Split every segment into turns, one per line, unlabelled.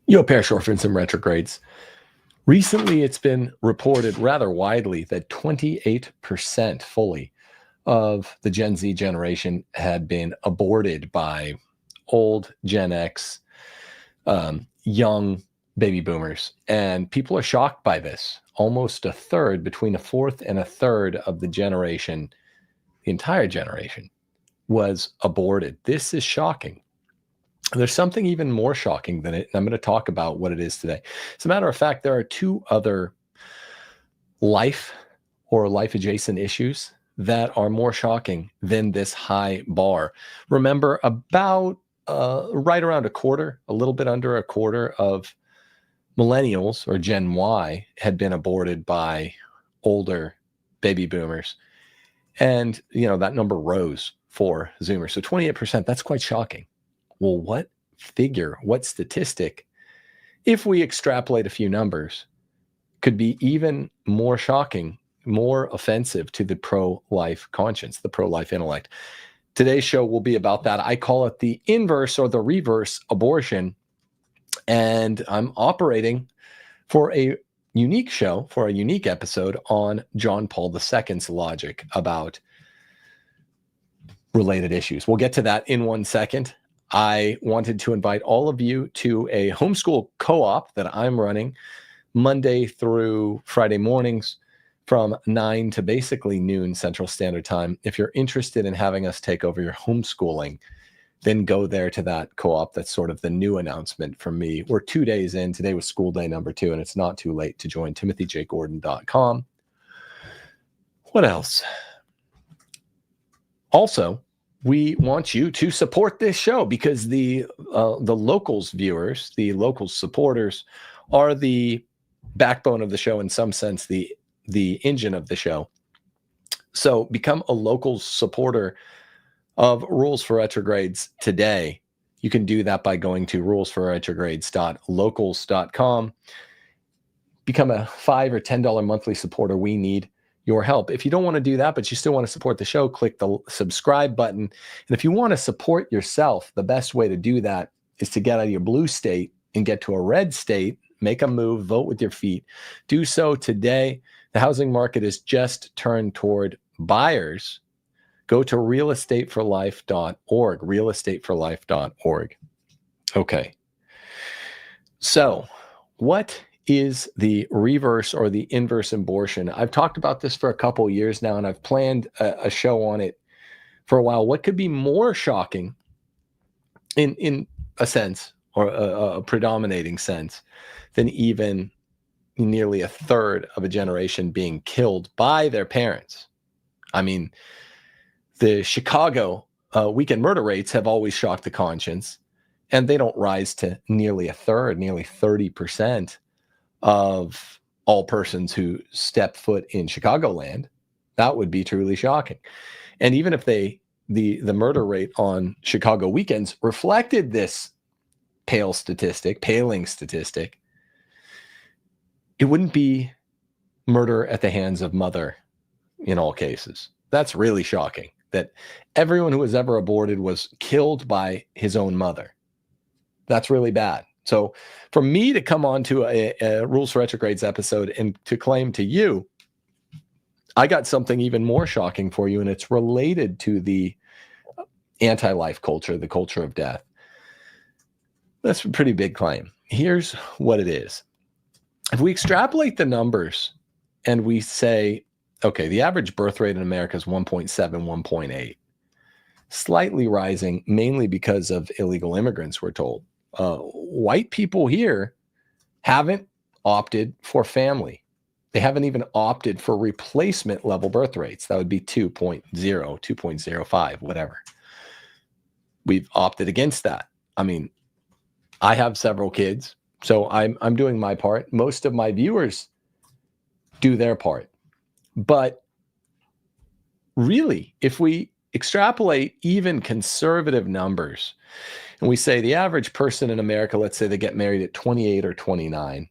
Yo, Pair orphans and retrogrades. Recently, it's been reported rather widely that 28% fully of the Gen Z generation had been aborted by old Gen X, young baby boomers. And people are shocked by this. Almost a third, between a fourth and a third of the generation, the entire generation, was aborted. This is shocking. There's something even more shocking than it, and I'm going to talk about what it is today. As a matter of fact, there are two other life or life-adjacent issues that are more shocking than this high bar. Remember, about right around a little bit under a quarter of millennials or Gen Y had been aborted by older baby boomers. And, that number rose for Zoomers. So 28%, that's quite shocking. Well, what figure, what statistic, if we extrapolate a few numbers, could be even more shocking, more offensive to the pro-life conscience, the pro-life intellect? Today's show will be about that. I call it the inverse or the reverse abortion. And I'm operating for a unique show, for a unique episode on John Paul II's logic about related issues. We'll get to that in 1 second. I wanted to invite all of you to a homeschool co-op that I'm running Monday through Friday mornings from 9 to basically noon Central Standard Time. If you're interested in having us take over your homeschooling, then go there to that co-op. That's sort of the new announcement from me. We're 2 days in. Today was school day number 2, and it's not too late to join. TimothyJGordon.com. What else? Also, we want you to support this show because the locals viewers, the locals supporters, are the backbone of the show, in some sense, the engine of the show. So become a locals supporter of Rules for Retrogrades today. You can do that by going to rulesforretrogrades.locals.com. Become a $5 or $10 monthly supporter. We need your help. If you don't want to do that, but you still want to support the show, click the subscribe button. And if you want to support yourself, the best way to do that is to get out of your blue state and get to a red state, make a move, vote with your feet. Do so today. The housing market is just turned toward buyers. Go to realestateforlife.org, realestateforlife.org. Okay. So what is the reverse or the inverse abortion? I've talked about this for a couple of years now, and I've planned a show on it for a while. What could be more shocking in a sense, or a predominating sense, than even nearly a third of a generation being killed by their parents? I mean, the Chicago weekend murder rates have always shocked the conscience, and they don't rise to nearly a third, nearly 30% of all persons who step foot in Chicagoland. That would be truly shocking. And even if the murder rate on Chicago weekends reflected this paling statistic, it wouldn't be murder at the hands of mother in all cases. That's really shocking, that everyone who was ever aborted was killed by his own mother. That's really bad. So for me to come on to a Rules for Retrogrades episode and to claim to you, I got something even more shocking for you, and it's related to the anti-life culture, the culture of death. That's a pretty big claim. Here's what it is. If we extrapolate the numbers and we say, okay, the average birth rate in America is 1.7, 1.8, slightly rising, mainly because of illegal immigrants, we're told. White people here haven't opted for family. They haven't even opted for replacement level birth rates. That would be 2.0, 2.05, whatever. We've opted against that. I mean, I have several kids, so I'm doing my part. Most of my viewers do their part. But really, if we extrapolate even conservative numbers, and we say the average person in America, let's say they get married at 28 or 29,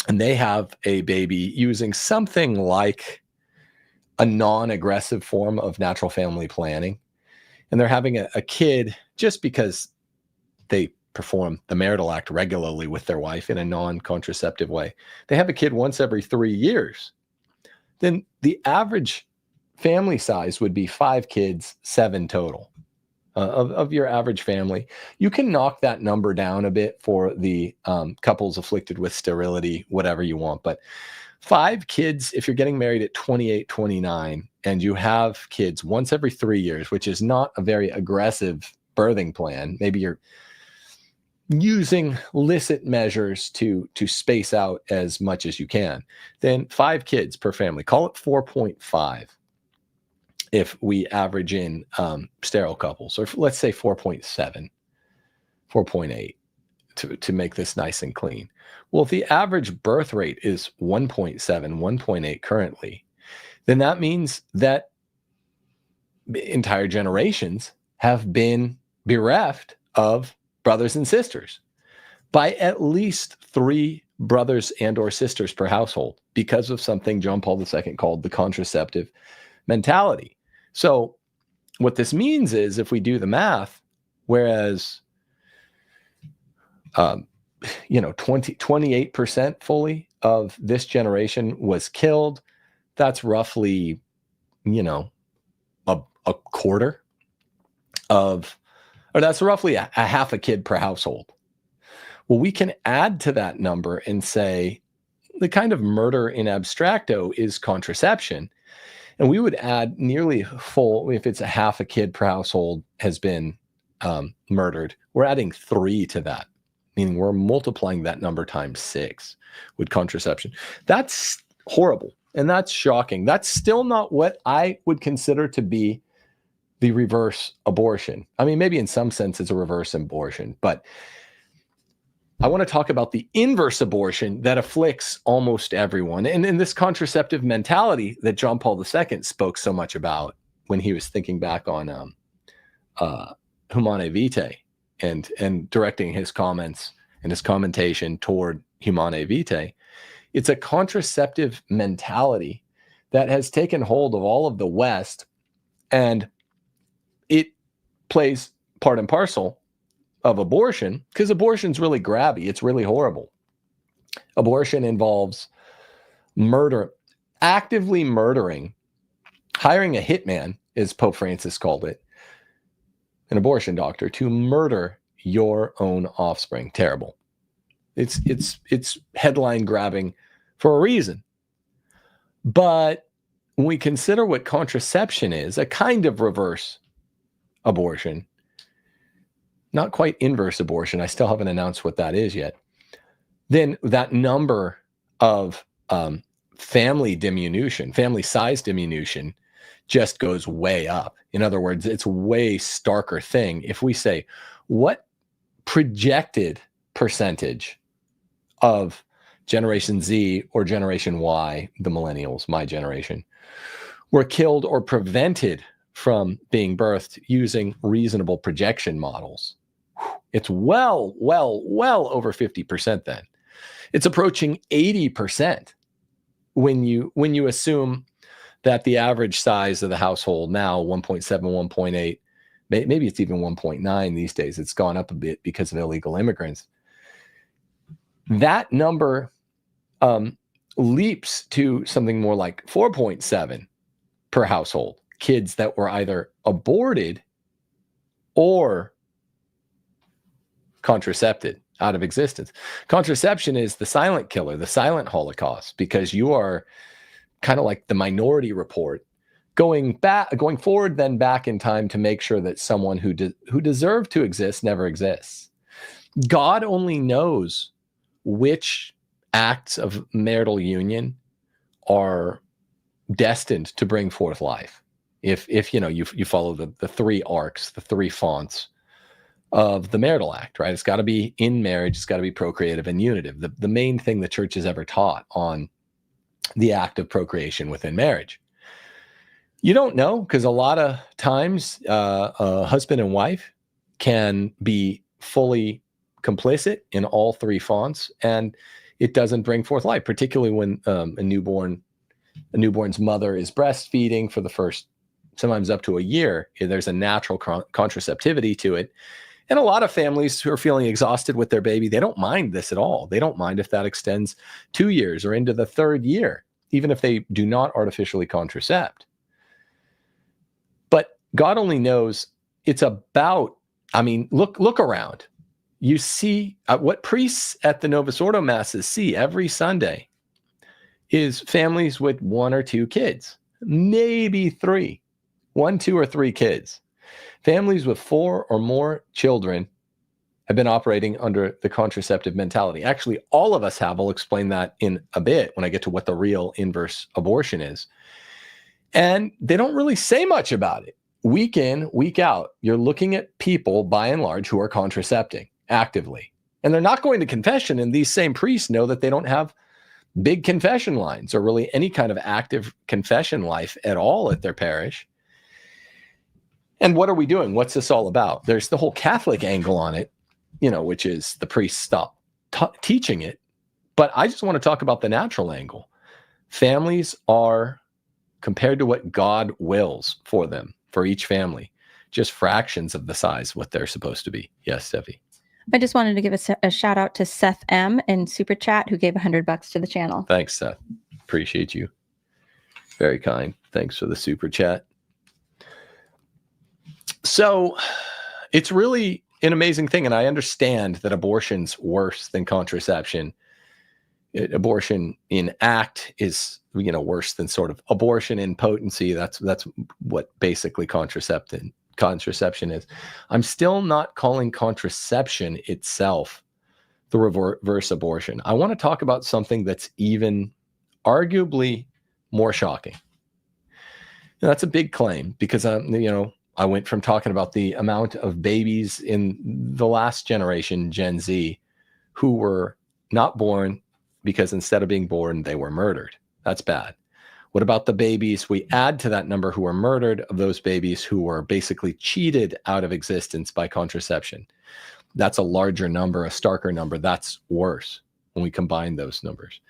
and they have a baby using something like a non-aggressive form of natural family planning, and they're having a kid just because they perform the marital act regularly with their wife in a non-contraceptive way, they have a kid once every 3 years, then the average family size would be 5 kids, 7 total. Of your average family. You can knock that number down a bit for the couples afflicted with sterility, whatever you want. But 5 kids, if you're getting married at 28, 29, and you have kids once every 3 years, which is not a very aggressive birthing plan. Maybe you're using licit measures to space out as much as you can. Then 5 kids per family, call it 4.5. If we average in sterile couples, or let's say 4.7, 4.8 to make this nice and clean. Well, if the average birth rate is 1.7, 1.8 currently, then that means that entire generations have been bereft of brothers and sisters by at least 3 brothers and or sisters per household because of something John Paul II called the contraceptive mentality. So what this means is, if we do the math, whereas 28% fully of this generation was killed, that's roughly, a quarter of, or that's roughly a half a kid per household. Well, we can add to that number and say the kind of murder in abstracto is contraception. And we would add nearly full, if it's a half a kid per household has been murdered, we're adding 3 to that, meaning we're multiplying that number times 6 with contraception. That's horrible. And that's shocking. That's still not what I would consider to be the reverse abortion. I mean, maybe in some sense it's a reverse abortion, but I want to talk about the inverse abortion that afflicts almost everyone. And in this contraceptive mentality that John Paul II spoke so much about when he was thinking back on Humanae Vitae and directing his comments and his commentation toward Humanae Vitae, it's a contraceptive mentality that has taken hold of all of the West, and it plays part and parcel of abortion, because abortion's really grabby. It's really horrible. Abortion involves murder, actively murdering, hiring a hitman, as Pope Francis called it, an abortion doctor, to murder your own offspring. Terrible. It's headline grabbing for a reason. But when we consider what contraception is, a kind of reverse abortion, not quite inverse abortion, I still haven't announced what that is yet, then that number of family diminution, family size diminution, just goes way up. In other words, it's a way starker thing. If we say, what projected percentage of Generation Z or Generation Y, the millennials, my generation, were killed or prevented from being birthed using reasonable projection models? It's well over 50% then. It's approaching 80% when you assume that the average size of the household now, 1.7, 1.8, maybe it's even 1.9 these days. It's gone up a bit because of illegal immigrants. That number leaps to something more like 4.7 per household, kids that were either aborted or contracepted out of existence. Contraception is the silent killer, the silent Holocaust, because you are kind of like the Minority Report, going forward, then back in time to make sure that someone who deserved to exist never exists. God only knows which acts of marital union are destined to bring forth life. If you follow the 3 arcs, the 3 fonts of the marital act, right? It's got to be in marriage. It's got to be procreative and unitive. The main thing the church has ever taught on the act of procreation within marriage. You don't know, because a lot of times a husband and wife can be fully complicit in all 3 fonts, and it doesn't bring forth life, particularly when a newborn's mother is breastfeeding for the first, sometimes up to a year. There's a natural contraceptivity to it. And a lot of families who are feeling exhausted with their baby, they don't mind this at all. They don't mind if that extends 2 years or into the 3rd year, even if they do not artificially contracept. But God only knows it's about, I mean, look around. You see what priests at the Novus Ordo Masses see every Sunday is families with 1 or 2 kids, maybe 3, 1, 2, or 3 kids. Families with 4 or more children have been operating under the contraceptive mentality. Actually, all of us have. I'll explain that in a bit when I get to what the real inverse abortion is. And they don't really say much about it. Week in, week out, you're looking at people, by and large, who are contracepting actively. And they're not going to confession, and these same priests know that they don't have big confession lines or really any kind of active confession life at all at their parish. And what are we doing? What's this all about? There's the whole Catholic angle on it, which is the priests stop teaching it. But I just want to talk about the natural angle. Families are, compared to what God wills for them, for each family, just fractions of the size what they're supposed to be. Yes, Steffi.
I just wanted to give a shout out to Seth M in Super Chat, who gave $100 to the channel.
Thanks, Seth. Appreciate you. Very kind. Thanks for the Super Chat. So it's really an amazing thing. And I understand that abortion's worse than contraception. Abortion in act is, worse than sort of abortion in potency. That's what basically contraception is. I'm still not calling contraception itself the reverse abortion. I want to talk about something that's even arguably more shocking. Now, that's a big claim because I went from talking about the amount of babies in the last generation, Gen Z, who were not born because instead of being born, they were murdered. That's bad. What about the babies we add to that number who were murdered, of those babies who were basically cheated out of existence by contraception? That's a larger number, a starker number. That's worse when we combine those numbers.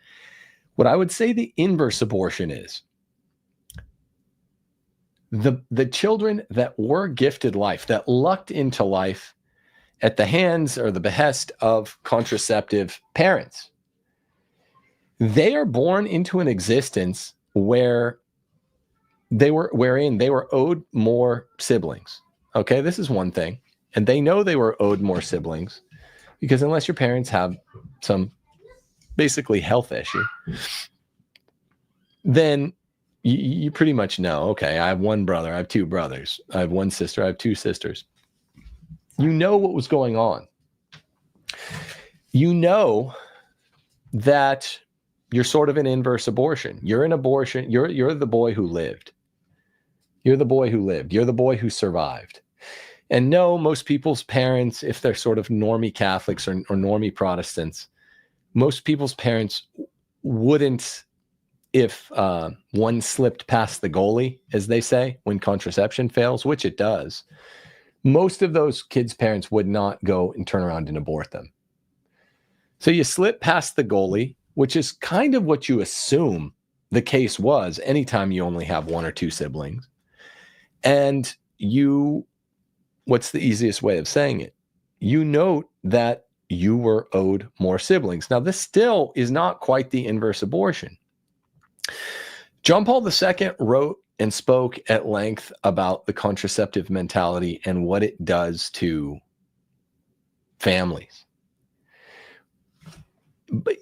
What I would say the inverse abortion is, the children that were gifted life, that lucked into life at the hands or the behest of contraceptive parents, they are born into an existence wherein they were owed more siblings. Okay, this is one thing. And they know they were owed more siblings because unless your parents have some basically health issue, then you pretty much know, okay, I have 1 brother, I have 2 brothers, I have 1 sister, I have 2 sisters. You know what was going on. You know that you're sort of an inverse abortion. You're an abortion. You're the boy who lived. You're the boy who lived. You're the boy who survived. And no, most people's parents, if they're sort of normie Catholics or normie Protestants, most people's parents wouldn't, if one slipped past the goalie, as they say, when contraception fails, which it does, most of those kids' parents would not go and turn around and abort them. So you slip past the goalie, which is kind of what you assume the case was anytime you only have 1 or 2 siblings. And what's the easiest way of saying it? You note that you were owed more siblings. Now, this still is not quite the inverse abortion. John Paul II wrote and spoke at length about the contraceptive mentality and what it does to families. But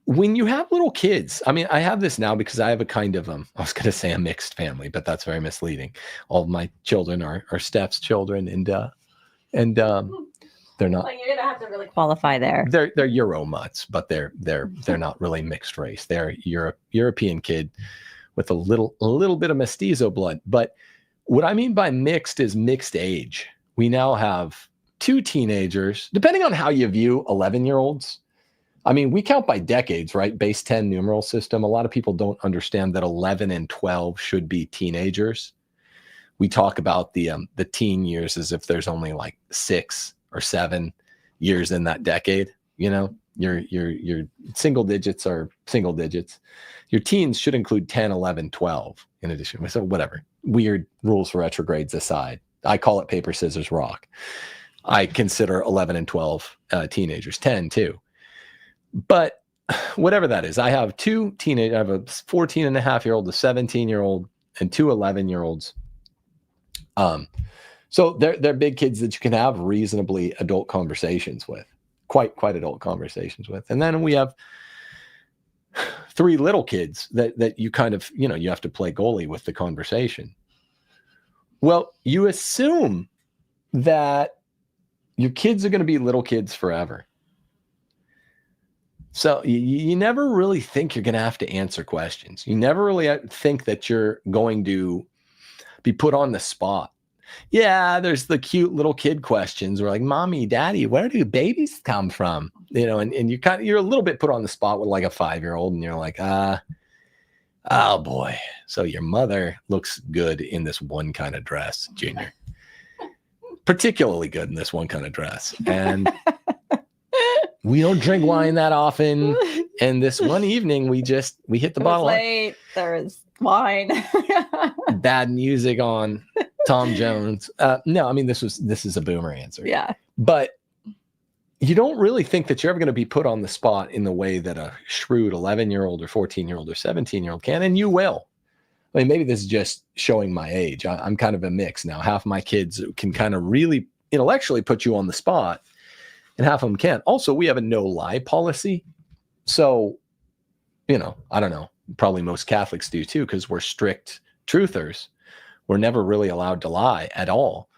when you have little kids, I mean, I have this now because I have a kind of, I was going to say a mixed family, but that's very misleading. All of my children are Steph's children, and they're not.
Well, you're going to have to really qualify there.
They're Euro mutts, but they're not really mixed race. They're European kid with a little bit of mestizo blood. But what I mean by mixed is mixed age. We now have 2 teenagers, depending on how you view 11-year-olds. I mean, we count by decades, right? Base 10 numeral system. A lot of people don't understand that 11 and 12 should be teenagers. We talk about the teen years as if there's only like 6 or 7 years in that decade. Your single digits are single digits. Your teens should include 10, 11, 12 in addition. So whatever. Weird rules for retrogrades aside. I call it paper, scissors, rock. I consider 11 and 12 teenagers, 10 too. But whatever that is, I have two teenagers. I have a 14-and-a-half-year-old, a 17-year-old, and two 11-year-olds. So they're big kids that you can have reasonably adult conversations with, quite adult conversations with. And then we have three little kids that you kind of, you have to play goalie with the conversation. Well, you assume that your kids are going to be little kids forever. So you never really think you're going to have to answer questions. You never really think that you're going to be put on the spot. Yeah, there's the cute little kid questions where like, mommy, daddy, where do babies come from? And you're a little bit put on the spot with like a 5-year-old, and you're like, oh boy. So your mother looks good in this one kind of dress, Junior. Particularly good in this one kind of dress. And we don't drink wine that often. And this one evening, we hit the bottle.
Late. There was wine.
Bad music on. Tom Jones. No, I mean, this is a boomer answer.
Yeah.
But you don't really think that you're ever going to be put on the spot in the way that a shrewd 11-year-old or 14-year-old or 17-year-old can, and you will. I mean, maybe this is just showing my age. I'm kind of a mix now. Half my kids can kind of really intellectually put you on the spot, and half of them can't. Also, we have a no lie policy. So, I don't know. Probably most Catholics do too, because we're strict truthers. We're never really allowed to lie at all.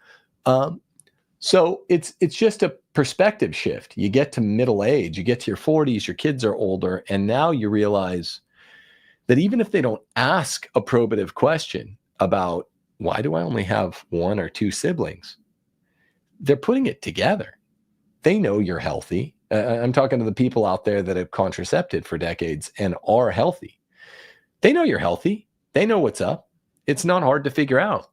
So it's just a perspective shift. You get to middle age, you get to your 40s, your kids are older, and now you realize that even if they don't ask a probative question about why do I only have one or two siblings, they're putting it together. They know you're healthy. I'm talking to the people out there that have contracepted for decades and are healthy. They know you're healthy. They know what's up. It's not hard to figure out.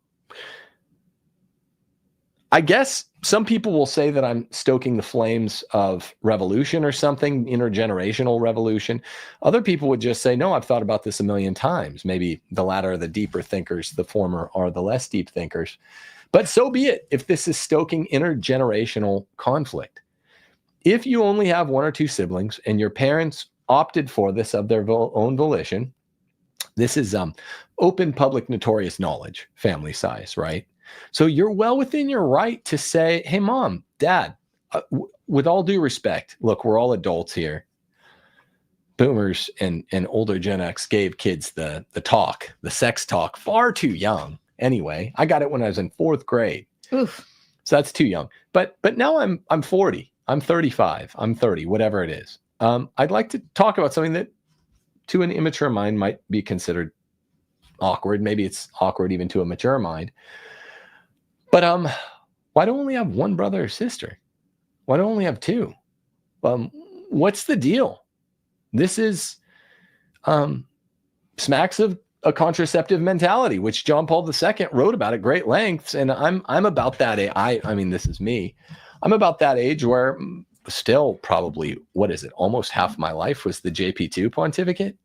I guess some people will say that I'm stoking the flames of revolution or something, intergenerational revolution. Other people would just say, no, I've thought about this a million times. Maybe the latter are the deeper thinkers, the former are the less deep thinkers. But so be it if this is stoking intergenerational conflict. If you only have one or two siblings and your parents opted for this of their own volition, this is open, public, notorious knowledge, family size, right? So you're well within your right to say, hey, mom, dad, with all due respect, look, we're all adults here. Boomers and older Gen X gave kids the sex talk far too young. Anyway, I got it when I was in 4th grade.
Oof.
So that's too young. But now I'm 40, I'm 35, I'm 30, whatever it is. I'd like to talk about something that to an immature mind might be considered awkward. Maybe it's awkward even to a mature mind. But why do I only have one brother or sister? Why do I only have two? What's the deal? This is smacks of a contraceptive mentality, which John Paul II wrote about at great lengths. And I'm about that age. I mean, this is me. I'm about that age where still probably, what is it? Almost half my life was the JP2 pontificate.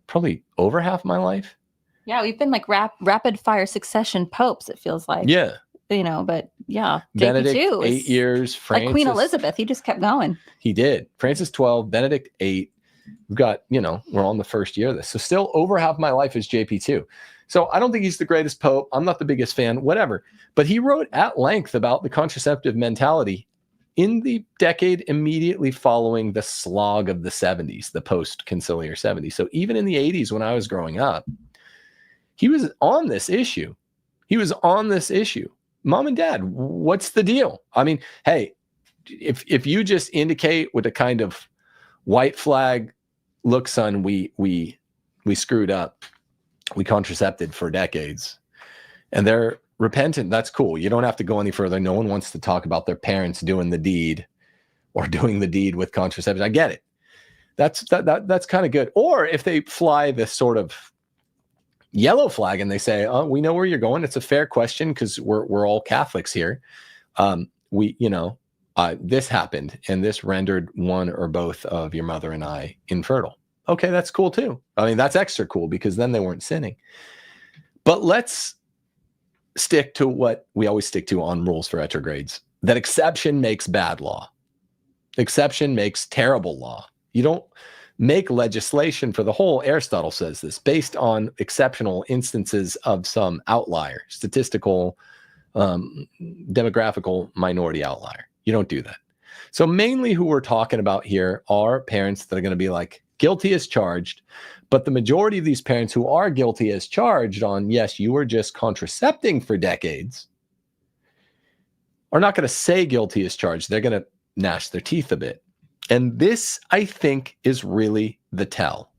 Probably over half my life.
Yeah, we've been like rapid fire succession popes, it feels like.
Yeah.
But yeah.
Benedict,
JP2
8 years. Francis,
like Queen Elizabeth, he just kept going.
He did. Francis 12, Benedict 8. We've got, we're on the first year of this. So still over half my life is JP2. So I don't think he's the greatest pope. I'm not the biggest fan, whatever. But he wrote at length about the contraceptive mentality in the decade immediately following the slog of the 70s, the post-conciliar 70s. So even in the 80s when I was growing up, he was on this issue. Mom and dad, what's the deal? I mean, hey, if you just indicate with a kind of white flag, look, son, we screwed up. We contracepted for decades. And they're repentant. That's cool. You don't have to go any further. No one wants to talk about their parents doing the deed or doing the deed with contraception. I get it. That's kind of good. Or if they fly this sort of yellow flag and they say, oh, we know where you're going. It's a fair question because we're all Catholics here. This happened and this rendered one or both of your mother and I infertile. Okay, that's cool too. I mean, that's extra cool because then they weren't sinning. But let's stick to what we always stick to on rules for retrogrades. that exception makes bad law. Exception makes terrible law. You don't make legislation for the whole, Aristotle says this, based on exceptional instances of some outlier, statistical, demographical minority outlier. You don't do that. So mainly who we're talking about here are parents that are going to be like guilty as charged, but the majority of these parents who are guilty as charged on, yes, you were just contracepting for decades, are not going to say guilty as charged. They're going to gnash their teeth a bit. And this, I think, is really the tell.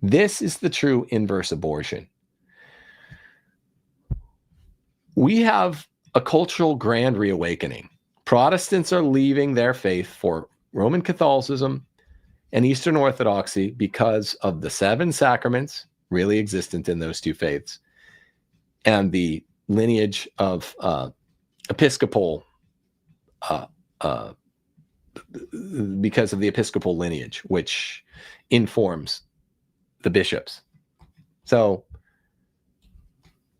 This is the true inverse abortion. We have a cultural grand reawakening. Protestants are leaving their faith for Roman Catholicism and Eastern Orthodoxy because of the 7 sacraments really existent in those two faiths and the lineage of Episcopal, because of the Episcopal lineage, which informs the bishops. So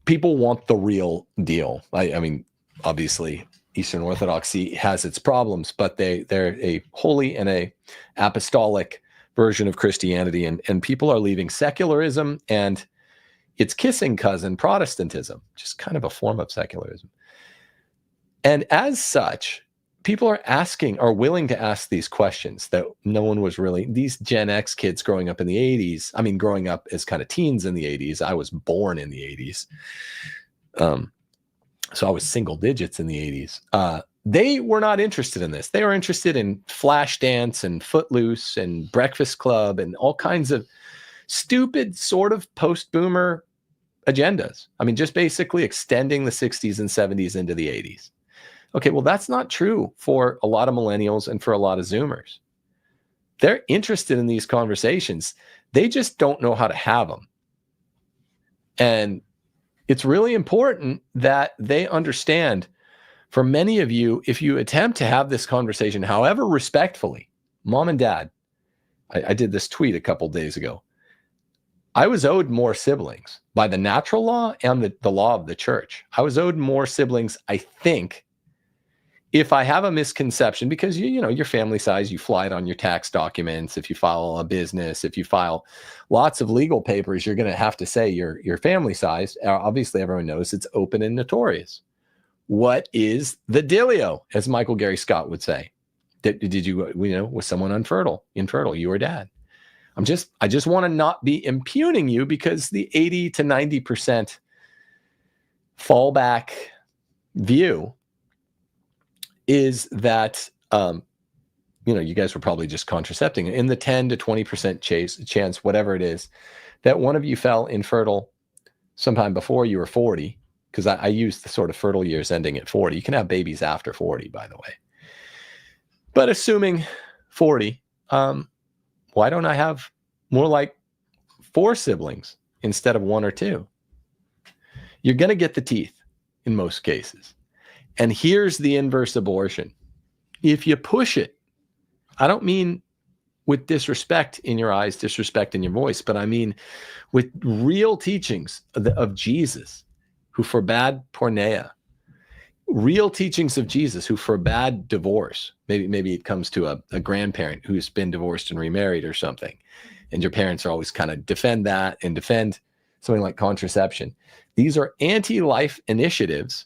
people want the real deal. I mean, obviously, Eastern Orthodoxy has its problems, but they're a holy and a apostolic version of Christianity, and people are leaving secularism and its kissing cousin, Protestantism, just kind of a form of secularism. And as such, people are willing to ask these questions that no one was really, these Gen X kids growing up in the 80s, I mean, growing up as kind of teens in the 80s, I was born in the 80s. So I was single digits in the 80s. They were not interested in this. They were interested in Flashdance and Footloose and Breakfast Club and all kinds of stupid sort of post-boomer agendas. I mean, just basically extending the 60s and 70s into the 80s. Okay, well, that's not true for a lot of millennials and for a lot of Zoomers. They're interested in these conversations. They just don't know how to have them. And it's really important that they understand, for many of you, if you attempt to have this conversation, however respectfully, mom and dad, I did this tweet a couple days ago. I was owed more siblings by the natural law and the law of the church. I was owed more siblings, I think, if I have a misconception, because you know your family size, you fly it on your tax documents. If you file a business, if you file lots of legal papers, you're going to have to say your family size. Obviously, everyone knows it's open and notorious. What is the dealio, as Michael Gary Scott would say? Did you was someone infertile? You were dad. I just want to not be impugning you, because the 80 to 90% fallback view is that, you guys were probably just contracepting. In the 10 to 20% chance, whatever it is, that one of you fell infertile sometime before you were 40, because I use the sort of fertile years ending at 40. You can have babies after 40, by the way. But assuming 40, why don't I have more like 4 siblings instead of 1 or 2? You're going to get the teeth in most cases. And here's the inverse abortion. If you push it, I don't mean with disrespect in your eyes, disrespect in your voice, but I mean with real teachings of Jesus, who forbade porneia, real teachings of Jesus who forbade divorce. Maybe it comes to a grandparent who's been divorced and remarried or something, and your parents are always kind of defend that and defend something like contraception. These are anti-life initiatives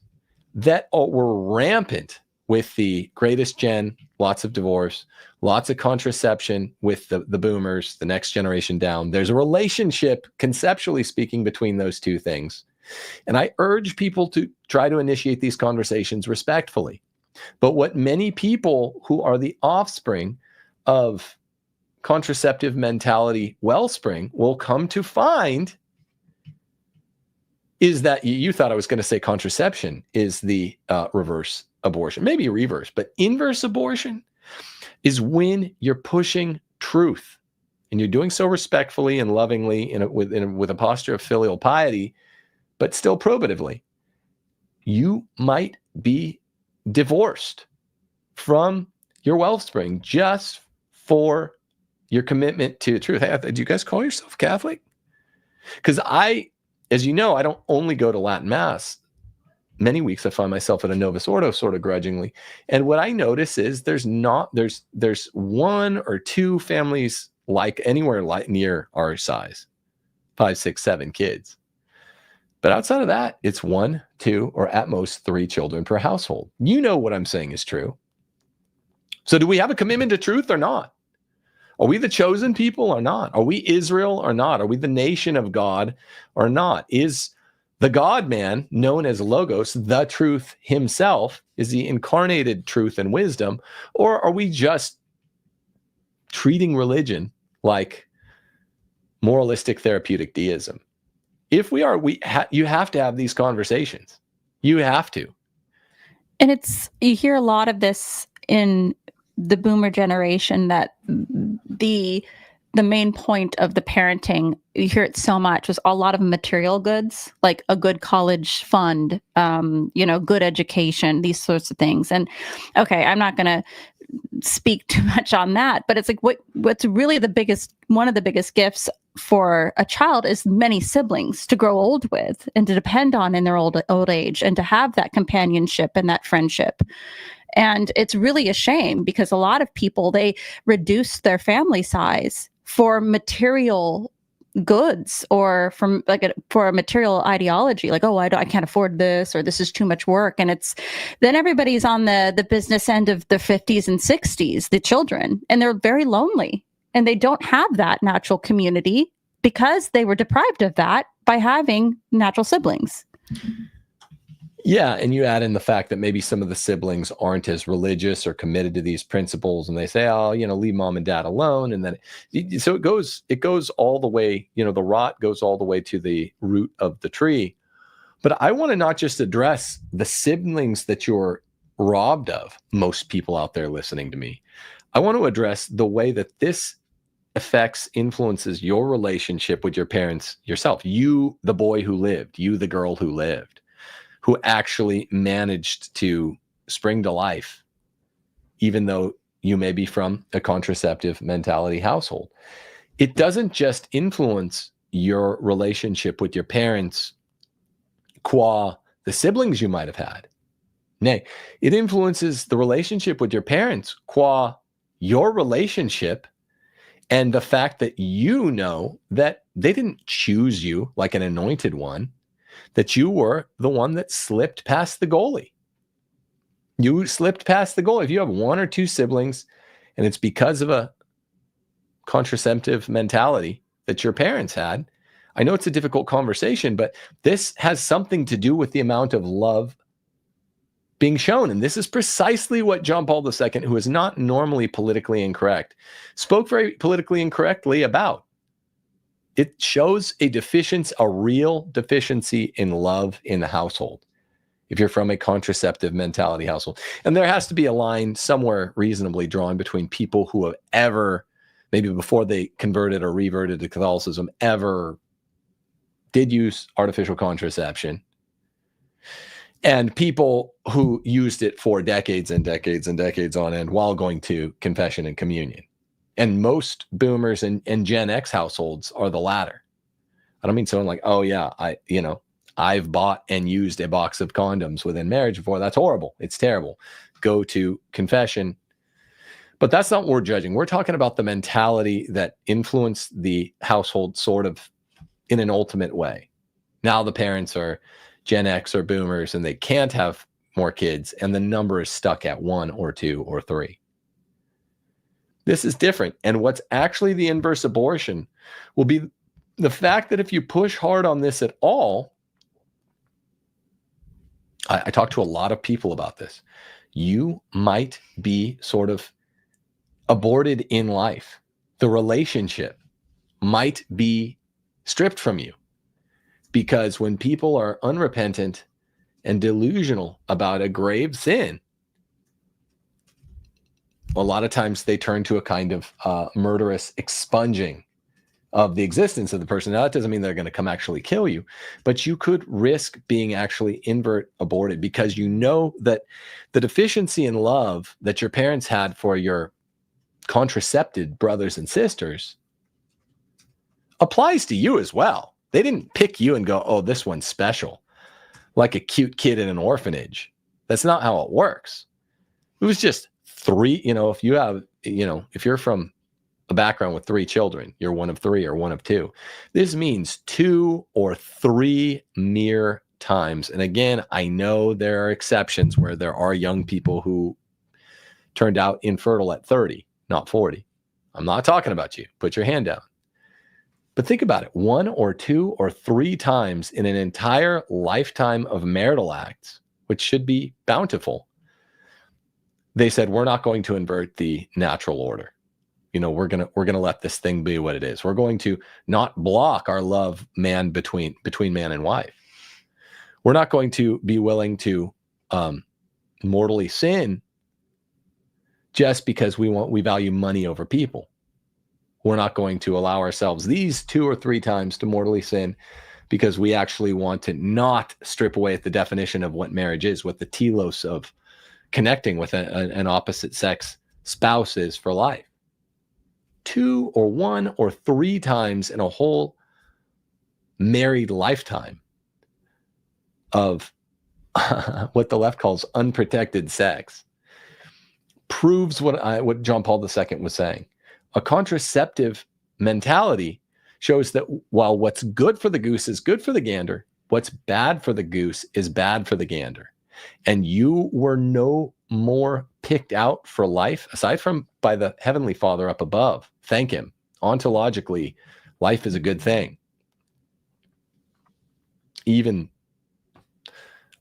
that were rampant with the greatest gen, lots of divorce, lots of contraception with the boomers, the next generation down. There's a relationship, conceptually speaking, between those two things. And I urge people to try to initiate these conversations respectfully. But what many people who are the offspring of contraceptive mentality wellspring will come to find is that you thought I was going to say contraception is the reverse abortion, maybe reverse, but inverse abortion is when you're pushing truth and you're doing so respectfully and lovingly with a posture of filial piety, but still probatively. You might be divorced from your wellspring just for your commitment to truth. Hey, do you guys call yourself Catholic? Because as you know, I don't only go to Latin Mass. many weeks I find myself at a Novus Ordo sort of grudgingly. And what I notice is there's one or two families like anywhere like near our size, 5, 6, 7 kids. But outside of that, it's 1, 2, or at most 3 children per household. You know what I'm saying is true. So do we have a commitment to truth or not? Are we the chosen people or not? Are we Israel or not? Are we the nation of God or not? Is the God-man, known as Logos, the truth himself? Is he incarnated truth and wisdom? Or are we just treating religion like moralistic therapeutic deism? If we are, you have to have these conversations. You have to.
And you hear a lot of this in the boomer generation, that the main point of the parenting, you hear it so much, was a lot of material goods, like a good college fund, good education, these sorts of things. And okay, I'm not going to speak too much on that, but it's like what's really one of the biggest gifts for a child is many siblings to grow old with and to depend on in their old age, and to have that companionship and that friendship. And it's really a shame, because a lot of people, they reduce their family size for material goods, or for a material ideology, like, oh, I can't afford this, or this is too much work. And then everybody's on the business end of the 50s and 60s, the children, and they're very lonely, and they don't have that natural community because they were deprived of that by having natural siblings.
Yeah, and you add in the fact that maybe some of the siblings aren't as religious or committed to these principles, and they say, oh, leave mom and dad alone. And then, so it goes all the way, the rot goes all the way to the root of the tree. But I want to not just address the siblings that you're robbed of, most people out there listening to me. I want to address the way that this influences your relationship with your parents yourself. You, the boy who lived, you, the girl who lived, who actually managed to spring to life, even though you may be from a contraceptive mentality household. It doesn't just influence your relationship with your parents qua the siblings you might have had. Nay, it influences the relationship with your parents qua your relationship and the fact that you know that they didn't choose you like an anointed one, that you were the one that slipped past the goalie. You slipped past the goalie. If you have 1 or 2 siblings and it's because of a contraceptive mentality that your parents had, I know it's a difficult conversation, but this has something to do with the amount of love being shown. And this is precisely what John Paul II, who is not normally politically incorrect, spoke very politically incorrectly about. It shows a real deficiency in love in the household, if you're from a contraceptive mentality household. And there has to be a line somewhere reasonably drawn between people who have ever, maybe before they converted or reverted to Catholicism, ever did use artificial contraception, and people who used it for decades and decades and decades on end while going to confession and communion. And most boomers and Gen X households are the latter. I don't mean someone like, oh yeah, I've bought and used a box of condoms within marriage before. That's horrible. It's terrible. Go to confession. But that's not what we're judging. We're talking about the mentality that influenced the household sort of in an ultimate way. Now the parents are Gen X or boomers and they can't have more kids, and the number is stuck at 1 or 2 or 3. This is different. And what's actually the inverse abortion will be the fact that if you push hard on this at all, I talk to a lot of people about this, you might be sort of aborted in life. The relationship might be stripped from you, because when people are unrepentant and delusional about a grave sin, a lot of times they turn to a kind of murderous expunging of the existence of the person. Now, that doesn't mean they're going to come actually kill you, but you could risk being actually aborted, because you know that the deficiency in love that your parents had for your contracepted brothers and sisters applies to you as well. They didn't pick you and go, oh, this one's special. like a cute kid in an orphanage. That's not how it works. It was just 3, if you have, if you're from a background with 3 children, you're one of 3 or one of 2. This means 2 or 3 mere times. And again, I know there are exceptions where there are young people who turned out infertile at 30, not 40. I'm not talking about you. Put your hand down. But think about it. 1 or 2 or 3 times in an entire lifetime of marital acts, which should be bountiful, they said, we're not going to invert the natural order. We're gonna let this thing be what it is. We're going to not block our love between man and wife. We're not going to be willing to mortally sin just because we value money over people. We're not going to allow ourselves these 2 or 3 times to mortally sin because we actually want to not strip away at the definition of what marriage is, what the telos of connecting with an opposite sex spouse is for life. 2 or 1 or 3 times in a whole married lifetime of what the left calls unprotected sex proves what John Paul II was saying. A contraceptive mentality shows that while what's good for the goose is good for the gander, what's bad for the goose is bad for the gander. And you were no more picked out for life, aside from by the Heavenly Father up above. Thank him. Ontologically, life is a good thing. Even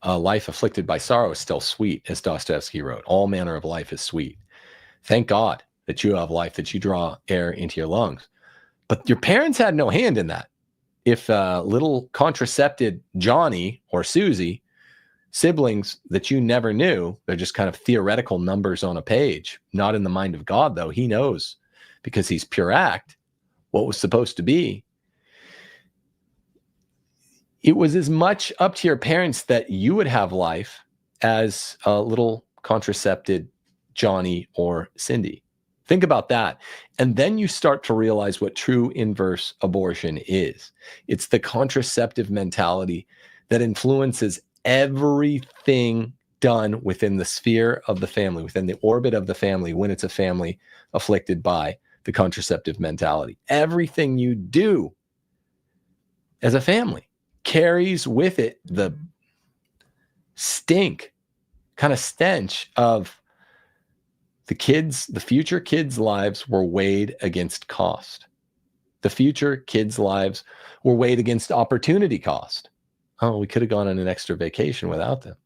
life afflicted by sorrow is still sweet, as Dostoevsky wrote. All manner of life is sweet. Thank God that you have life, that you draw air into your lungs. But your parents had no hand in that. If little contracepted Johnny or Susie, siblings that you never knew, they're just kind of theoretical numbers on a page, not in the mind of God, though. He knows, because he's pure act, what was supposed to be. It was as much up to your parents that you would have life as a little contracepted Johnny or Cindy. Think about that. And then you start to realize what true inverse abortion is. It's the contraceptive mentality that influences everything done within the sphere of the family, within the orbit of the family, when it's a family afflicted by the contraceptive mentality. Everything you do as a family carries with it the stink, kind of stench of the future kids' lives were weighed against cost. The future kids' lives were weighed against opportunity cost. Oh, we could have gone on an extra vacation without them.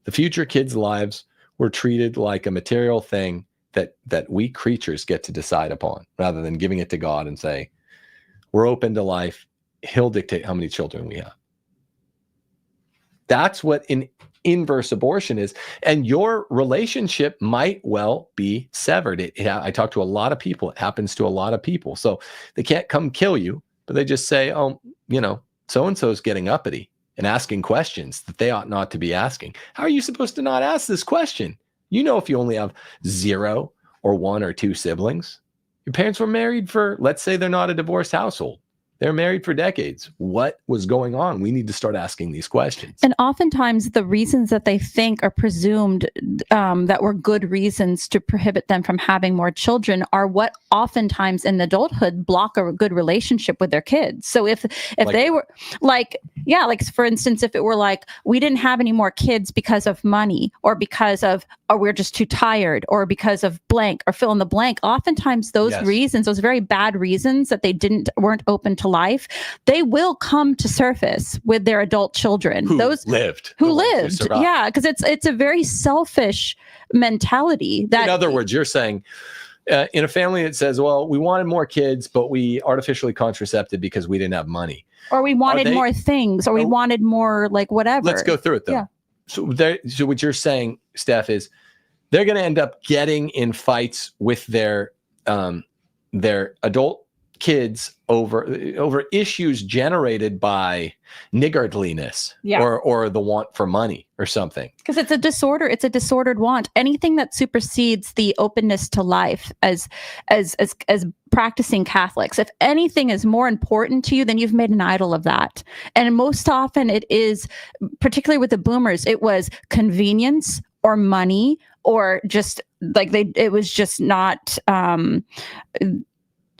The future kids' lives were treated like a material thing that we creatures get to decide upon, rather than giving it to God and say, we're open to life. He'll dictate how many children we have. That's what an inverse abortion is. And your relationship might well be severed. I talk to a lot of people. It happens to a lot of people. So they can't come kill you, but they just say, oh, so-and-so is getting uppity and asking questions that they ought not to be asking. How are you supposed to not ask this question? If you only have 0 or 1 or 2 siblings, your parents were married for, let's say they're not a divorced household. They're married for decades. What was going on? We need to start asking these questions.
And oftentimes the reasons that they think are presumed that were good reasons to prohibit them from having more children are what oftentimes in adulthood block a good relationship with their kids. So if they were like for instance, if it were like, we didn't have any more kids because of money, or because of, or we're just too tired, or because of blank, or fill in the blank, oftentimes those reasons, those very bad reasons that they weren't open to life, they will come to surface with their adult children.
Who lived.
Yeah, because it's a very selfish mentality. That,
in other words, you're saying in a family that says, well, we wanted more kids, but we artificially contracepted because we didn't have money.
Or we wanted more things, or we wanted more, like, whatever.
Let's go through it, though. Yeah. So what you're saying, Steph, is they're going to end up getting in fights with their adult kids over issues generated by niggardliness
Yeah.
or the want for money or something.
Because it's a disorder. It's a disordered want. Anything that supersedes the openness to life as practicing Catholics. If anything is more important to you, then you've made an idol of that. And most often it is, particularly with the boomers, it was convenience or money, or just like it was just not,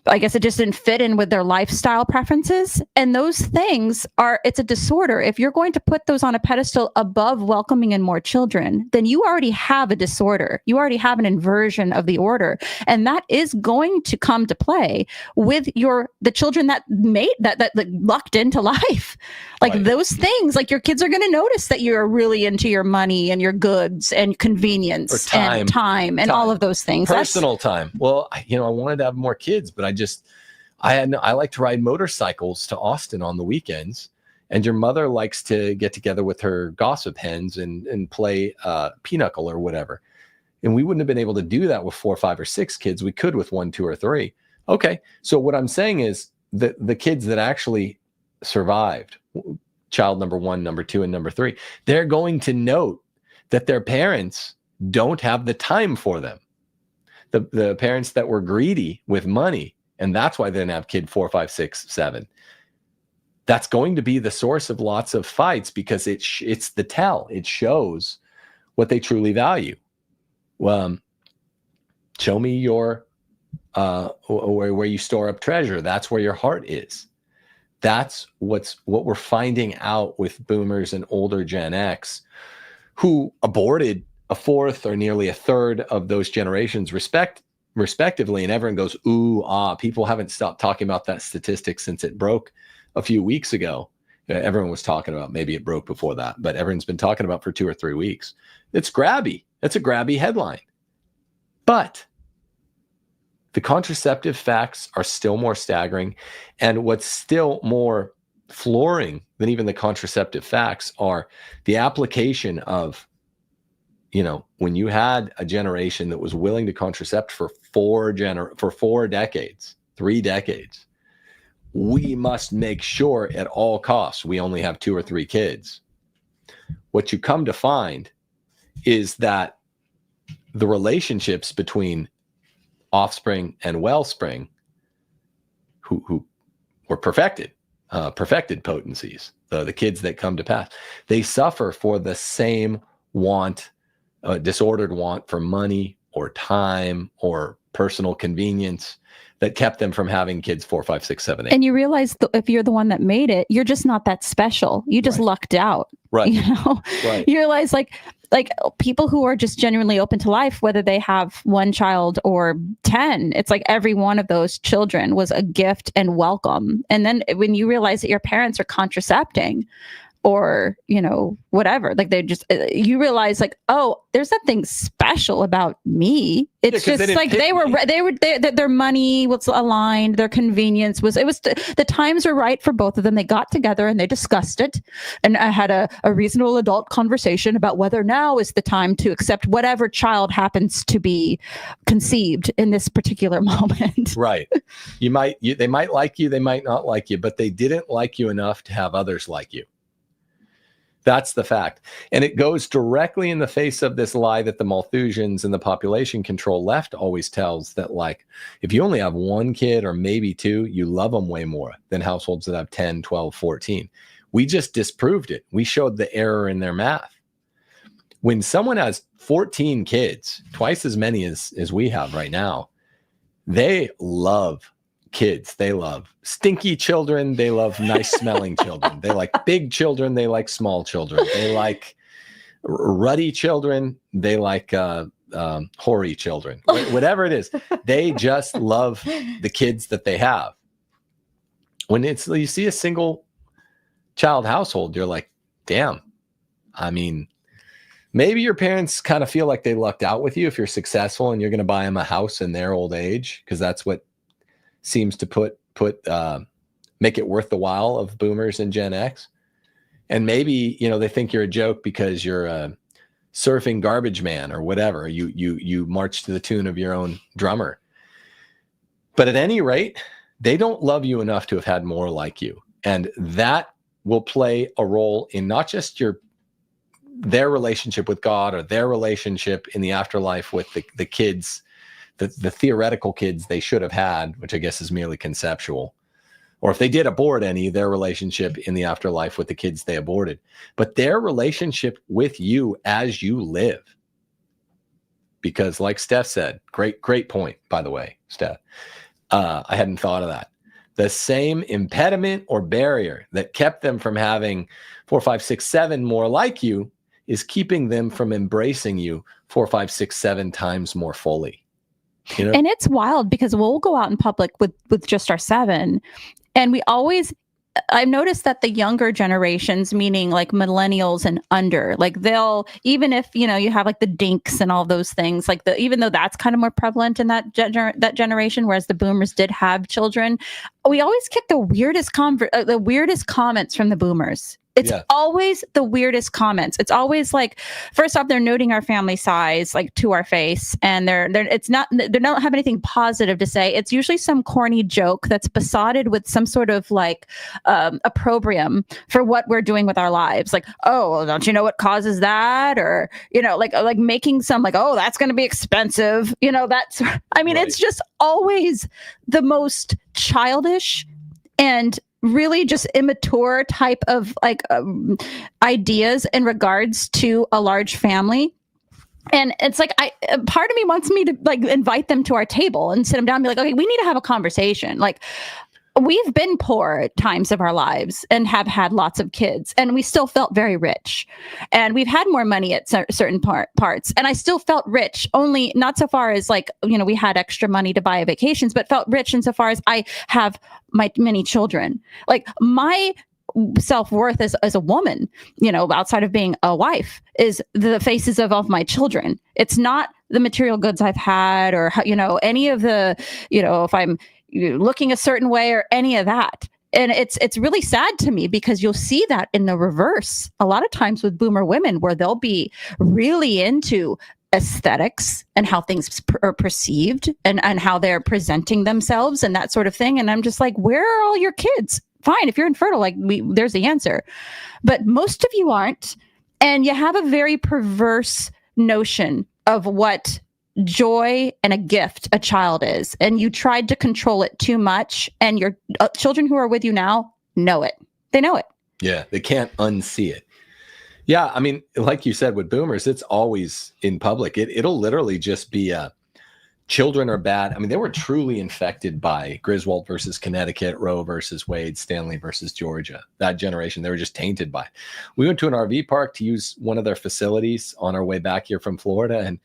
I guess it just didn't fit in with their lifestyle preferences. And those things it's a disorder. If you're going to put those on a pedestal above welcoming in more children, then you already have a disorder. You already have an inversion of the order. And that is going to come to play with the children that lucked into life. Like
Right.
those things, like your kids are going to notice that you're really into your money and your goods and convenience
Or time.
and time and all of those things.
Personal time. Well, I wanted to have more kids, but I like to ride motorcycles to Austin on the weekends, and your mother likes to get together with her gossip hens and play pinochle or whatever. And we wouldn't have been able to do that with 4, 5, or 6 kids. We could with 1, 2, or 3. Okay. So what I'm saying is that the kids that actually survived, child number 1, number 2, and number 3, they're going to note that their parents don't have the time for them. The parents that were greedy with money, and that's why they didn't have kid 4, 5, 6, 7. That's going to be the source of lots of fights, because it's the tell. It shows what they truly value. Show me your where you store up treasure. That's where your heart is. That's what we're finding out with boomers and older Gen X, who aborted a fourth or nearly a third of those generations respectively. And everyone goes, ooh, people haven't stopped talking about that statistic since it broke a few weeks ago. Everyone was talking about, maybe it broke before that, but everyone's been talking about for 2 or 3 weeks. It's grabby. It's a grabby headline. But the contraceptive facts are still more staggering. And what's still more flooring than even the contraceptive facts are the application of, when you had a generation that was willing to contracept for 4 decades, 3 decades, we must make sure at all costs we only have 2 or 3 kids. What you come to find is that the relationships between offspring and wellspring, who were perfected potencies, the kids that come to pass, they suffer for the same want, disordered want for money or time or personal convenience that kept them from having kids 4, 5, 6, 7, 8.
And you realize if you're the one that made it, you're just not that special. You just lucked out.
Right.
Right. You realize like people who are just genuinely open to life, whether they have 1 child or 10, it's like every one of those children was a gift and welcome. And then when you realize that your parents are contracepting, or, whatever, like you realize like, oh, there's something special about me. It's just like their money was aligned, their convenience was, the times were right for both of them. They got together and they discussed it. And I had a reasonable adult conversation about whether now is the time to accept whatever child happens to be conceived in this particular moment.
Right. They might like you, they might not like you, but they didn't like you enough to have others like you. That's the fact. And it goes directly in the face of this lie that the Malthusians and the population control left always tells, that like, if you only have 1 kid or maybe 2, you love them way more than households that have 10, 12, 14. We just disproved it. We showed the error in their math. When someone has 14 kids, twice as many as we have right now, they love kids. They love stinky children. They love nice smelling children. They like big children. They like small children. They like ruddy children. They like hoary children. Whatever it is, they just love the kids that they have. When you see a single child household, you're like, damn. I mean, maybe your parents kind of feel like they lucked out with you if you're successful and you're going to buy them a house in their old age, because that's what seems to make it worth the while of boomers and Gen X. And maybe, they think you're a joke because you're a surfing garbage man or whatever. You march to the tune of your own drummer. But at any rate, they don't love you enough to have had more like you. And that will play a role in not just their relationship with God or their relationship in the afterlife with the kids, the theoretical kids they should have had, which I guess is merely conceptual. Or if they did abort any, their relationship in the afterlife with the kids they aborted. But their relationship with you as you live. Because like Steph said, great point, by the way, Steph. I hadn't thought of that. The same impediment or barrier that kept them from having 4, 5, 6, 7 more like you is keeping them from embracing you 4, 5, 6, 7 times more fully. You know?
And it's wild because we'll go out in public with just our 7, and we always, I've noticed that the younger generations, meaning like millennials and under, like they'll, even if, you know, you have like the dinks and all those things, like even though that's kind of more prevalent in that generation, whereas the boomers did have children, we always get the weirdest comments from the boomers. It's always the weirdest comments. It's always like, first off, they're noting our family size, like to our face, and they don't have anything positive to say. It's usually some corny joke that's besotted with some sort of like opprobrium for what we're doing with our lives. Like, oh, well, don't you know what causes that? Or, you know, like making some like, oh, that's going to be expensive. You know, that's, I mean, It's just always the most childish and really just immature type of like ideas in regards to a large family. And it's like, part of me wants me to like invite them to our table and sit them down and be like, okay, we need to have a conversation. Like, we've been poor at times of our lives and have had lots of kids, and we still felt very rich, and we've had more money at certain parts. And I still felt rich, only not so far as like, you know, we had extra money to buy vacations, but felt rich insofar as I have my many children. Like my self-worth as a woman, you know, outside of being a wife, is the faces of my children. It's not the material goods I've had, or, you know, any of the, you know, if I'm looking a certain way or any of that. And it's really sad to me because you'll see that in the reverse a lot of times with boomer women, where they'll be really into aesthetics and how things are perceived and how they're presenting themselves and that sort of thing. And I'm just like, where are all your kids? Fine, if you're infertile, like there's the answer. But most of you aren't. And you have a very perverse notion of what joy and a gift a child is, and you tried to control it too much, and your children who are with you now know it. They know it.
Yeah, they can't unsee it. Yeah, I mean, like you said, with boomers, it's always in public. It'll literally just be children are bad. I mean, they were truly infected by Griswold versus Connecticut, Roe versus Wade, Stanley versus Georgia. That generation, they were just tainted by it. We went to an RV park to use one of their facilities on our way back here from Florida, and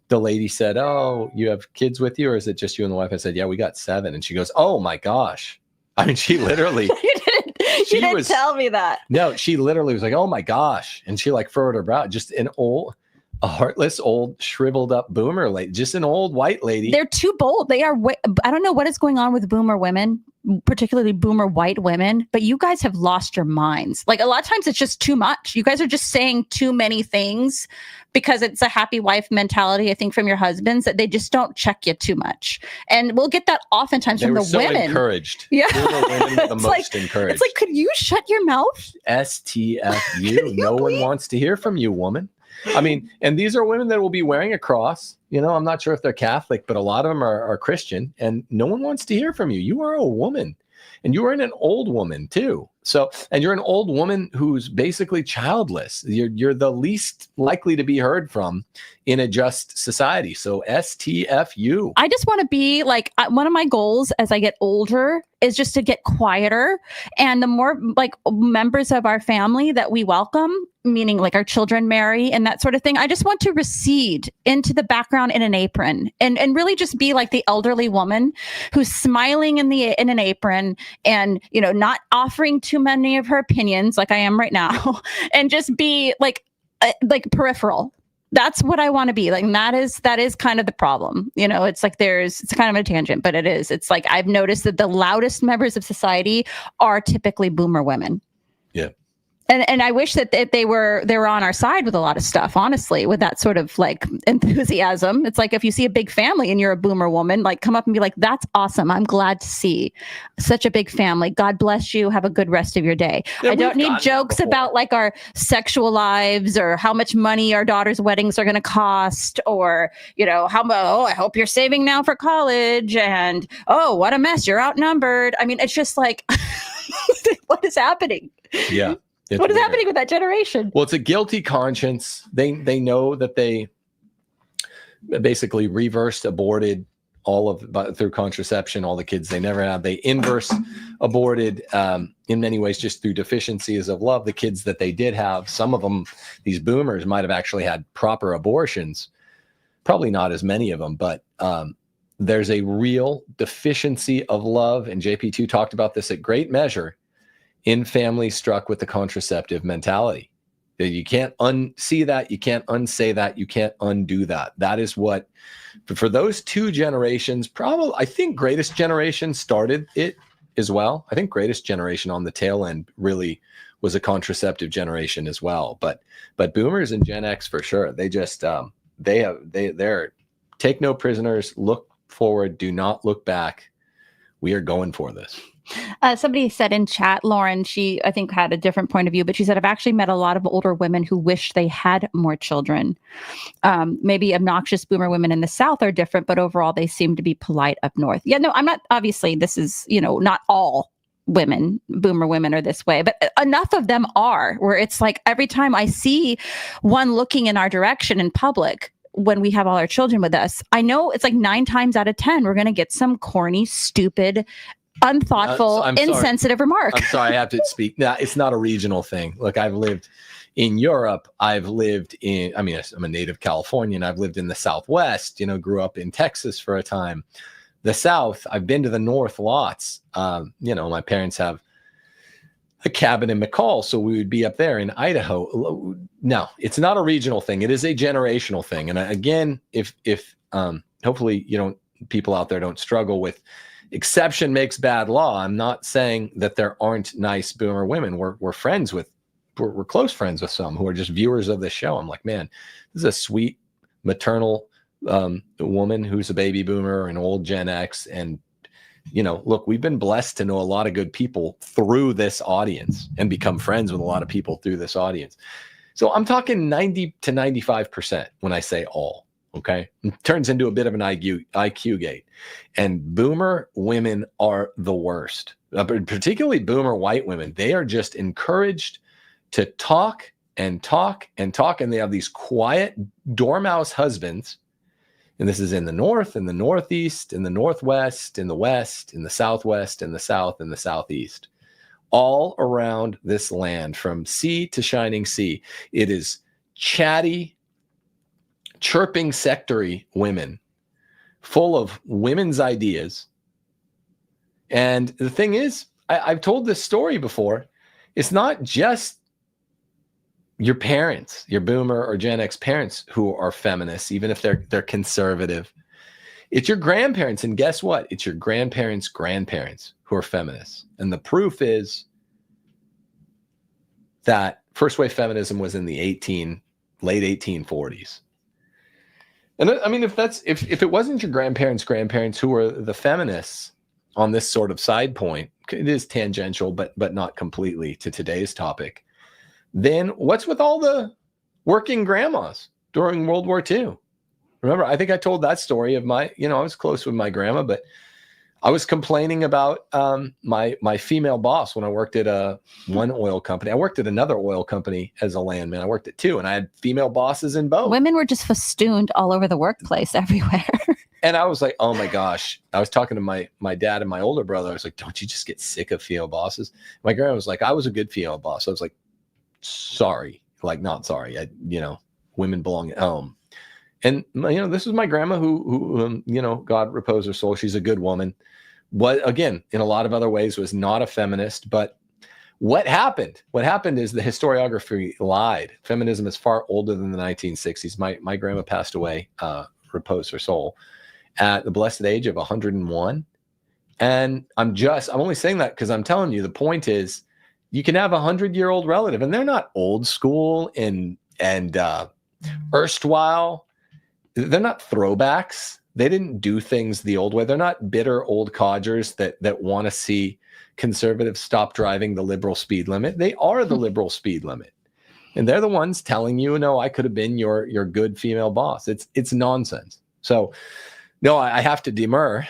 the lady said, "Oh, you have kids with you, or is it just you and the wife?" I said, "Yeah, we got 7." And she goes, "Oh my gosh." I mean, she literally,
you didn't tell me that.
No, she literally was like, "Oh my gosh." And she like furrowed her brow. Just a heartless, old, shriveled up boomer lady, just an old white lady.
They're too bold. They are, I don't know what is going on with boomer women, particularly boomer white women, but you guys have lost your minds. Like a lot of times it's just too much. You guys are just saying too many things because it's a happy wife mentality, I think, from your husbands, that they just don't check you too much. And we'll get that oftentimes from the women.
Encouraged.
Yeah.
Women the most encouraged.
It's like, could you shut your mouth?
STFU. No one wants to hear from you, woman. I mean, and these are women that will be wearing a cross. You know, I'm not sure if they're Catholic, but a lot of them are Christian, and no one wants to hear from you. You are a woman, and you are an old woman too. So, and you're an old woman who's basically childless. You're the least likely to be heard from in a just society. So STFU.
I just want to be like, one of my goals as I get older is just to get quieter. And the more like members of our family that we welcome, meaning like our children marry and that sort of thing, I just want to recede into the background in an apron and really just be like the elderly woman who's smiling in an apron and, you know, not offering too many of her opinions like I am right now, and just be like peripheral. That's what I want to be like. And that is kind of the problem. You know, it's like it's kind of a tangent, but it is. It's like I've noticed that the loudest members of society are typically boomer women.
Yeah.
And I wish that they were on our side with a lot of stuff, honestly, with that sort of like enthusiasm. It's like if you see a big family and you're a boomer woman, like come up and be like, that's awesome. I'm glad to see such a big family. God bless you. Have a good rest of your day.
Yeah,
I don't need jokes about like our sexual lives or how much money our daughters' weddings are going to cost, or, you know, I hope you're saving now for college, and oh, what a mess. You're outnumbered. I mean, it's just like, what is happening?
Yeah.
What is happening with that generation?
Well, it's a guilty conscience. They know that they basically reversed aborted through contraception, all the kids they never had. They inverse aborted in many ways just through deficiencies of love. The kids that they did have, some of them, these boomers might have actually had proper abortions. Probably not as many of them, but there's a real deficiency of love. And JP2 talked about this at great measure in families struck with the contraceptive mentality. You can't unsee that. You can't unsay that. You can't undo that. That is what, for those two generations, probably, I think greatest generation started it as well. I think greatest generation on the tail end really was a contraceptive generation as well. But boomers and Gen X for sure. They just, they're take no prisoners, look forward, do not look back. We are going for this.
Somebody said in chat, Lauren, she, I think, had a different point of view, but she said, I've actually met a lot of older women who wish they had more children. Maybe obnoxious boomer women in the South are different, but overall they seem to be polite up north. Yeah, no, I'm not, obviously this is, you know, not all women, boomer women are this way, but enough of them are, where it's like every time I see one looking in our direction in public, when we have all our children with us, I know it's like 9 times out of 10, we're going to get some corny, stupid, unthoughtful, insensitive remark.
I'm sorry, I have to speak. No, it's not a regional thing. Look, I've lived in Europe. I've lived in, I mean, I'm a native Californian. I've lived in the Southwest, you know, grew up in Texas for a time. The South, I've been to the North lots. You know, my parents have a cabin in McCall, so we would be up there in Idaho. No, it's not a regional thing. It is a generational thing. And again, if hopefully people out there don't struggle with exception makes bad law. I'm not saying that there aren't nice boomer women. We're friends with, we're close friends with some who are just viewers of the show. I'm like, man, this is a sweet maternal woman who's a baby boomer, an old Gen X. And, you know, look, we've been blessed to know a lot of good people through this audience and become friends with a lot of people through this audience. So I'm talking 90 to 95% when I say all. Okay. It turns into a bit of an IQ gate. And boomer women are the worst, particularly boomer white women. They are just encouraged to talk and talk and talk. And they have these quiet dormouse husbands. And this is in the North, in the Northeast, in the Northwest, in the West, in the Southwest, in the South, and the Southeast. All around this land, from sea to shining sea. It is chatty, chirping sectary women full of women's ideas. And the thing is, I've told this story before. It's not just your parents, your boomer or Gen X parents who are feminists, even if they're conservative. It's your grandparents. And guess what? It's your grandparents' grandparents who are feminists. And the proof is that first wave feminism was in the late 1840s. And I mean, if it wasn't your grandparents who were the feminists on this sort of side point, it is tangential, but not completely to today's topic, then what's with all the working grandmas during World War II? Remember, I think I told that story of I was close with my grandma, but I was complaining about my female boss when I worked at one oil company. I worked at another oil company as a landman. I worked at 2, and I had female bosses in both.
Women were just festooned all over the workplace everywhere.
And I was like, oh my gosh. I was talking to my dad and my older brother. I was like, don't you just get sick of female bosses? My grandma was like, I was a good female boss. I was like, sorry, like not sorry. Women belong at home. And, this is my grandma who God repose her soul. She's a good woman. What, again, in a lot of other ways was not a feminist. But what happened? What happened is the historiography lied. Feminism is far older than the 1960s. My grandma passed away, repose her soul, at the blessed age of 101. And I'm only saying that because I'm telling you, the point is, you can have a 100-year-old relative, and they're not old school and erstwhile. They're not throwbacks. They didn't do things the old way. They're not bitter old codgers that want to see conservatives stop driving the liberal speed limit. They are the liberal speed limit. And they're the ones telling you, no, I could have been your good female boss. It's nonsense. So, no, I have to demur.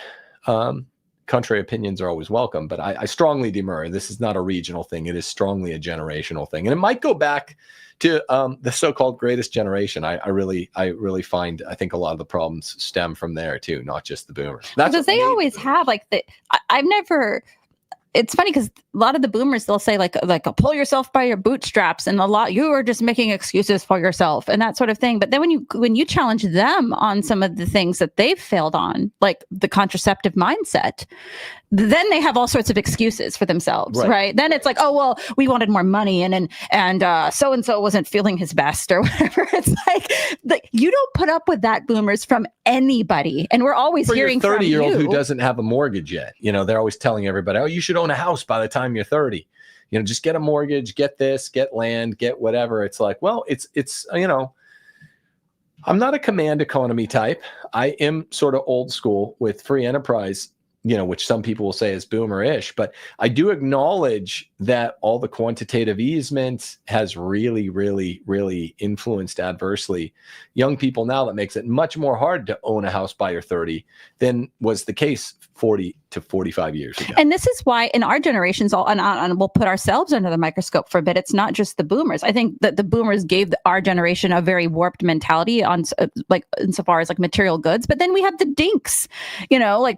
Contrary opinions are always welcome, but I strongly demur. This is not a regional thing. It is strongly a generational thing. And it might go back to the so-called greatest generation. I really find, I think a lot of the problems stem from there too, not just the boomers.
Because they always have I've never... It's funny because a lot of the boomers, they'll say like pull yourself by your bootstraps, and you are just making excuses for yourself and that sort of thing. But then when you challenge them on some of the things that they've failed on, like the contraceptive mindset, then they have all sorts of excuses for themselves, right? Then it's like, oh, well, we wanted more money and so-and-so wasn't feeling his best or whatever. It's like you don't put up with that, boomers, from anybody. And we're always hearing from you.
30-year-old who doesn't have a mortgage yet, they're always telling everybody, oh, you should own a house by the time you're 30. Just get a mortgage, get this, get land, get whatever. It's like, well, it's I'm not a command economy type. I am sort of old school with free enterprise, which some people will say is boomer-ish, but I do acknowledge that all the quantitative easement has really, really, really influenced adversely young people now. That makes it much more hard to own a house by your 30 than was the case 40 to 45 years ago.
And this is why in our generations, and we'll put ourselves under the microscope for a bit, it's not just the boomers. I think that the boomers gave our generation a very warped mentality on insofar as material goods. But then we have the dinks,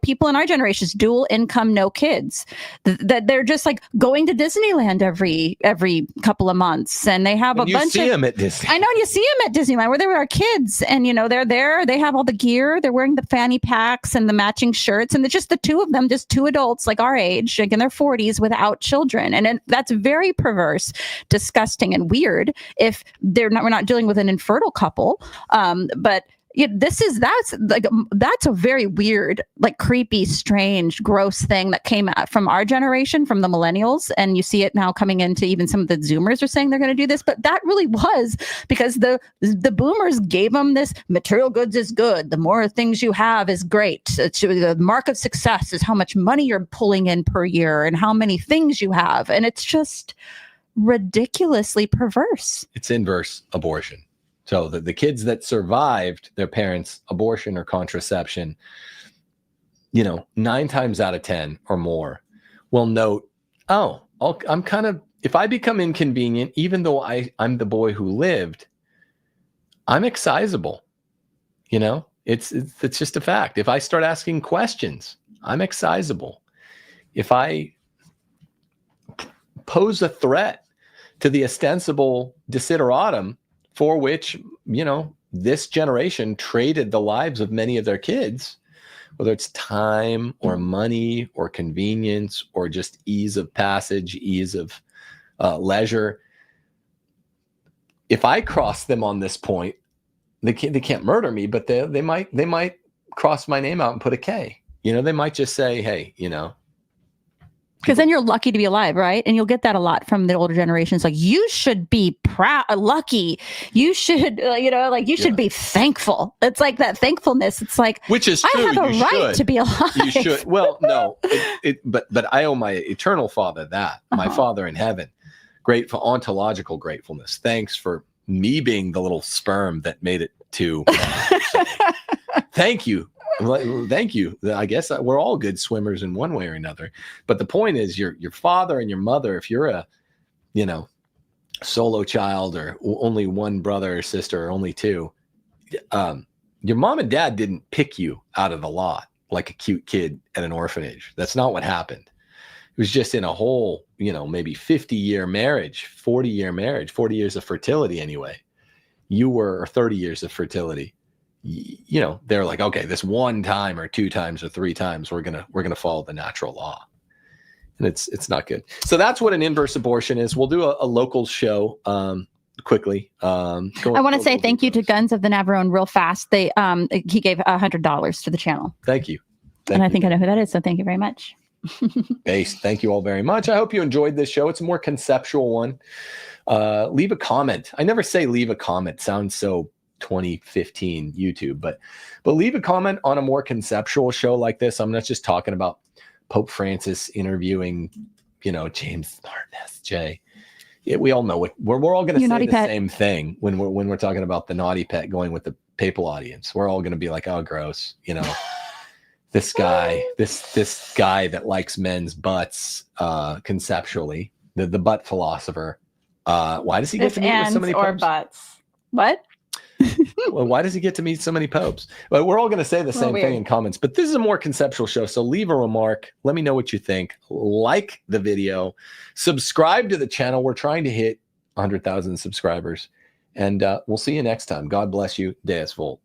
people in our generations, dual income, no kids, that they're just going to Disneyland every couple of months. And they have a bunch of... You
see them at Disneyland.
I know, you see them at Disneyland where they were our kids. And, they're there, they have all the gear, they're wearing the fanny packs and the matching shirts. And it's just the two of them, just two adults our age, in their 40s without children. And that's very perverse, disgusting, and weird if we're not dealing with an infertile couple. But that's a very weird, creepy, strange, gross thing that came out from our generation, from the millennials. And you see it now coming into even some of the Zoomers are saying they're going to do this. But that really was because the boomers gave them this material goods is good. The more things you have is great. The mark of success is how much money you're pulling in per year and how many things you have. And it's just ridiculously perverse.
It's inverse abortion. So the kids that survived their parents' abortion or contraception, 9 times out of 10 or more will note, if I become inconvenient, even though I'm the boy who lived, I'm excisable. It's just a fact. If I start asking questions, I'm excisable. If I pose a threat to the ostensible desideratum for which, this generation traded the lives of many of their kids, whether it's time or money or convenience or just ease of passage, ease of leisure. If I cross them on this point, they can't murder me, but they might cross my name out and put a K. They might just say, hey,
because then you're lucky to be alive, right? And you'll get that a lot from the older generations. You should be lucky. You should, you should be thankful. It's that thankfulness. It's which is true. I have a right to be alive.
You should. Well, no, but I owe my eternal Father that, my Father in heaven, grateful, ontological gratefulness. Thanks for me being the little sperm that made it to. Thank you. Thank you. I guess we're all good swimmers in one way or another. But the point is your father and your mother, if you're a, solo child or only one brother or sister or only two, your mom and dad didn't pick you out of the lot like a cute kid at an orphanage. That's not what happened. It was just in a whole, maybe 50-year marriage, 40-year marriage, 40 years of fertility anyway. You were, or 30 years of fertility. They're like, okay, this 1 time or 2 times or 3 times, we're gonna follow the natural law, and it's not good. So that's what an inverse abortion is. We'll do a local show quickly. I
want to say thank you to Guns of the Navarone real fast. He gave $100 to the channel.
Thank you.
I think I know who that is. So thank you very much.
Based. Thank you all very much. I hope you enjoyed this show. It's a more conceptual one. Leave a comment. I never say leave a comment. Sounds so 2015 YouTube, but leave a comment on a more conceptual show like this. I'm not just talking about Pope Francis interviewing, James Martin S.J. Yeah, we all know what we're all going to say the same thing when we're talking about the naughty pet going with the papal audience. We're all going to be like, oh, gross, this guy that likes men's butts, conceptually, the butt philosopher. Why does he get to meet with so many popes?
Butts? What?
Well, why does he get to meet so many popes? But we're all going to say the same thing in comments. But this is a more conceptual show, so leave a remark. Let me know what you think. Like the video, subscribe to the channel. We're trying to hit 100,000 subscribers, and we'll see you next time. God bless you. Deus Volt.